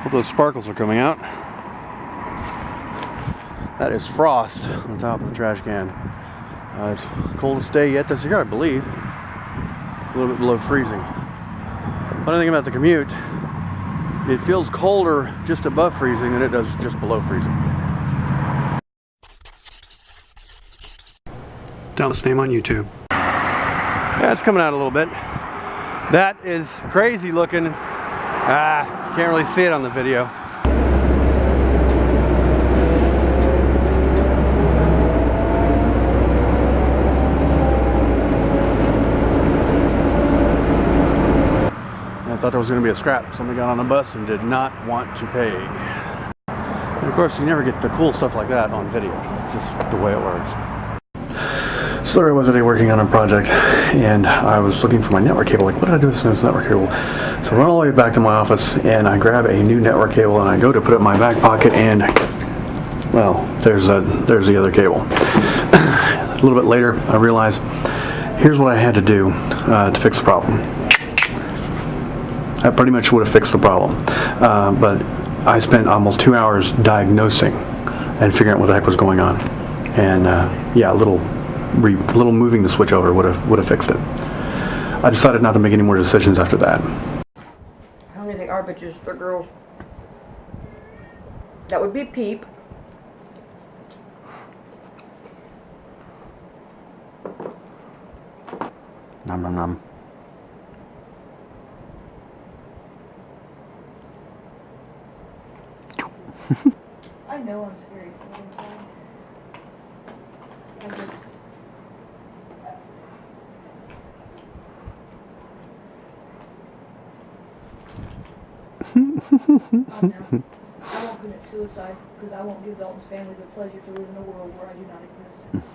Hope those sparkles are coming out. That is frost on top of the trash can. It's the coldest day yet this year, I believe. A little bit below freezing. Funny thing about the commute, it feels colder just above freezing than it does just below freezing. Down its name on YouTube. Yeah, it's coming out a little bit. That is crazy looking. Can't really see it on the video. I thought there was going to be a scrap. Somebody got on the bus and did not want to pay. And of course, you never get the cool stuff like that on video. It's just the way it works. So there I was today working on a project, and I was looking for my network cable. Like, what did I do with this network cable? So I run all the way back to my office, and I grab a new network cable, and I go to put it in my back pocket, and well, there's the other cable. A little bit later, I realized here's what I had to do to fix the problem. That pretty much would have fixed the problem, but I spent almost 2 hours diagnosing and figuring out what the heck was going on. And yeah, a little moving the switch over would have fixed it. I decided not to make any more decisions after that. How many they are bitches? They're girls. That would be Peep. Nom nom nom. I know I'm scary. I won't commit suicide because I won't give Dalton's family the pleasure to live in a world where I do not exist.